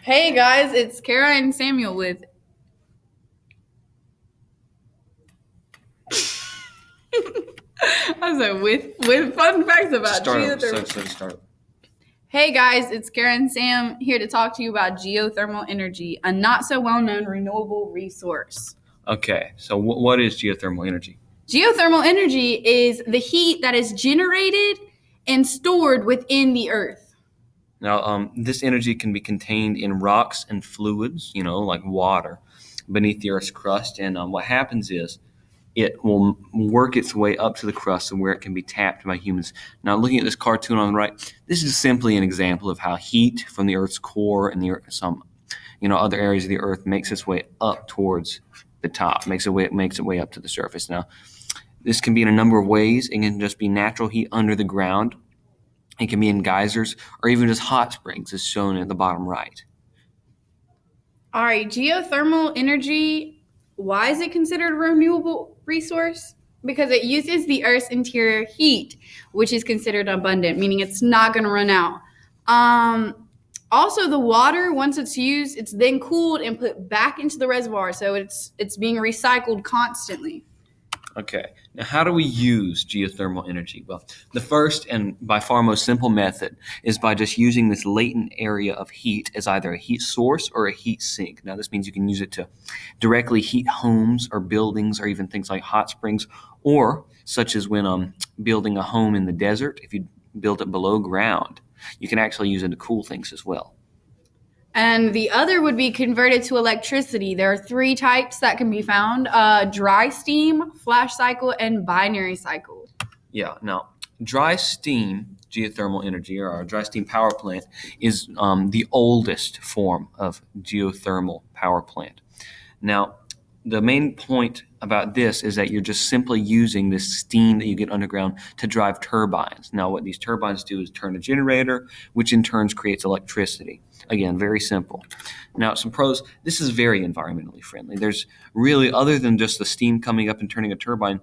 Hey guys, it's Kara and Samuel with I was like with fun facts about geothermal. Hey guys, it's Kara and Sam here to talk to you about geothermal energy, a not so well-known renewable resource. Okay, so what is geothermal energy? Geothermal energy is the heat that is generated and stored within the earth. Now, this energy can be contained in rocks and fluids, like water, beneath the Earth's crust. And what happens is it will work its way up to the crust and where it can be tapped by humans. Now, looking at this cartoon on the right, this is simply an example of how heat from the Earth's core and some other areas of the Earth makes its way up towards the top, makes it way up to the surface. Now, this can be in a number of ways. It can just be natural heat under the ground. It can be in geysers or even just hot springs, as shown at the bottom right. All right, geothermal energy, why is it considered a renewable resource? Because it uses the Earth's interior heat, which is considered abundant, meaning it's not going to run out. Also, the water, once it's used, it's then cooled and put back into the reservoir, so it's being recycled constantly. Okay, now how do we use geothermal energy? Well, the first and by far most simple method is by just using this latent area of heat as either a heat source or a heat sink. Now, this means you can use it to directly heat homes or buildings or even things like hot springs, or such as when building a home in the desert, if you build it below ground, you can actually use it to cool things as well. And the other would be converted to electricity. There are three types that can be found: dry steam, flash cycle, and binary cycle. Yeah, now dry steam geothermal energy, or our dry steam power plant, is the oldest form of geothermal power plant. Now, the main point about this is that you're just simply using this steam that you get underground to drive turbines. Now, what these turbines do is turn a generator, which in turn creates electricity. Again, very simple. Now, some pros: this is very environmentally friendly. There's really, other than just the steam coming up and turning a turbine,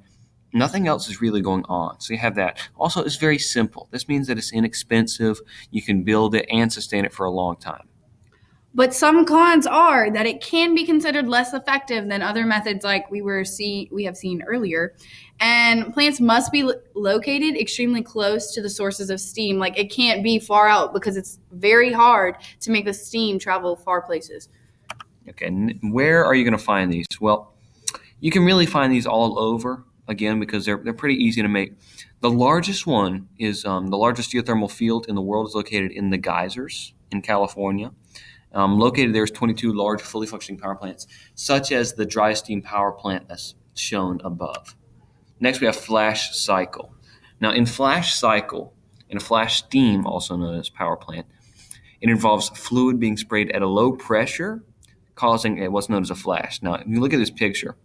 nothing else is really going on. So you have that. Also, it's very simple. This means that it's inexpensive. You can build it and sustain it for a long time. But some cons are that it can be considered less effective than other methods like we have seen earlier. And plants must be located extremely close to the sources of steam. Like, it can't be far out because it's very hard to make the steam travel far places. Okay, where are you going to find these? Well, you can really find these all over, again, because they're pretty easy to make. The largest one is the largest geothermal field in the world is located in the geysers in California. Located there is 22 large, fully functioning power plants, such as the dry steam power plant that's shown above. Next, we have flash cycle. Now, in flash cycle, in a flash steam, also known as power plant, it involves fluid being sprayed at a low pressure, causing what's known as a flash. Now, if you look at this picture,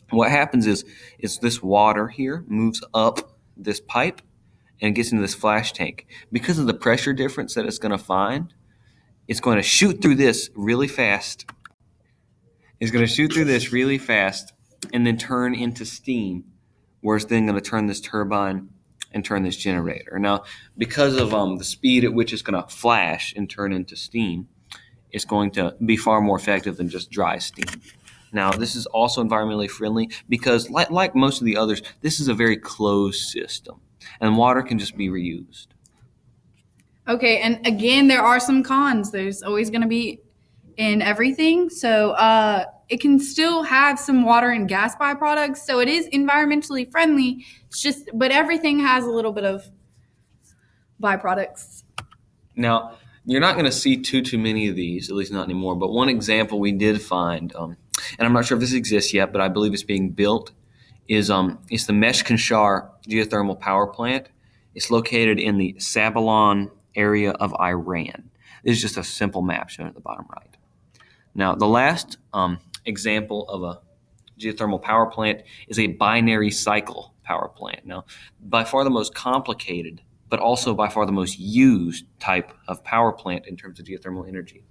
what happens is this water here moves up this pipe and gets into this flash tank. Because of the pressure difference that it's going to find, it's going to shoot through this really fast. It's going to shoot through this really fast and then turn into steam, where it's then going to turn this turbine and turn this generator. Now, because of the speed at which it's going to flash and turn into steam, it's going to be far more effective than just dry steam. Now, this is also environmentally friendly because, like most of the others, this is a very closed system, and water can just be reused. Okay, and again, there are some cons. There's always going to be in everything. So it can still have some water and gas byproducts. So it is environmentally friendly. But everything has a little bit of byproducts. Now, you're not going to see too many of these, at least not anymore. But one example we did find, and I'm not sure if this exists yet, but I believe it's being built, is it's the Meshkinshar geothermal power plant. It's located in the Sabalon area of Iran. This is just a simple map shown at the bottom right. Now, the last example of a geothermal power plant is a binary cycle power plant. Now, by far the most complicated, but also by far the most used type of power plant in terms of geothermal energy.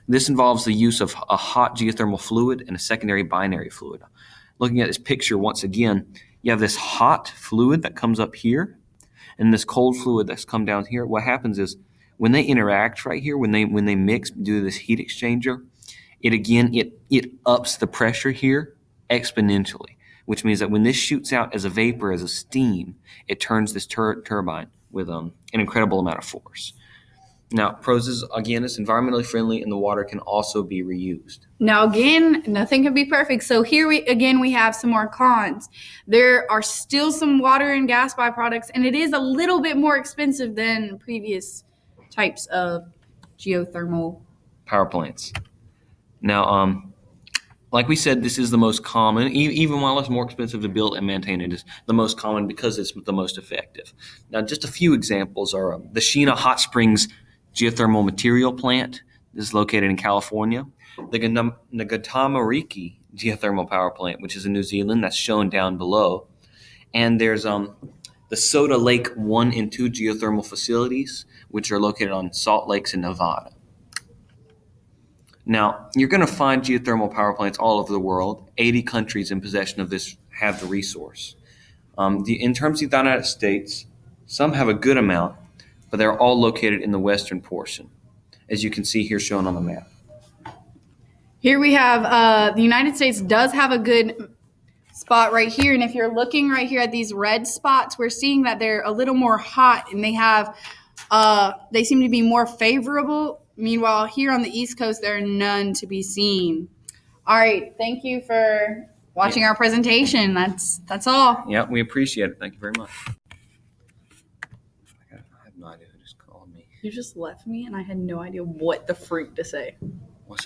This involves the use of a hot geothermal fluid and a secondary binary fluid. Looking at this picture once again, you have this hot fluid that comes up here and this cold fluid that's come down here. What happens is when they interact right here, when they mix, do this heat exchanger, it ups the pressure here exponentially, which means that when this shoots out as a vapor, as a steam, it turns this turbine with an incredible amount of force. Now, pros is, again, it's environmentally friendly, and the water can also be reused. Now, again, nothing can be perfect. So here we have some more cons. There are still some water and gas byproducts, and it is a little bit more expensive than previous types of geothermal power plants. Now, like we said, this is the most common, even while it's more expensive to build and maintain, it is the most common because it's the most effective. Now, just a few examples are the Sheena Hot Springs Geothermal Material Plant. This is located in California. The Ngatamariki Geothermal Power Plant, which is in New Zealand, that's shown down below. And there's the Soda Lake 1 and 2 geothermal facilities, which are located on Salt Lakes in Nevada. Now, you're going to find geothermal power plants all over the world. 80 countries in possession of this have the resource. In terms of the United States, some have a good amount, but they're all located in the western portion, as you can see here shown on the map. Here we have the United States does have a good spot right here. And if you're looking right here at these red spots, we're seeing that they're a little more hot and they seem to be more favorable. Meanwhile, here on the East Coast, there are none to be seen. All right. Thank you for watching our presentation. That's all. Yeah, we appreciate it. Thank you very much. I have no idea who just called me. You just left me and I had no idea what the freak to say.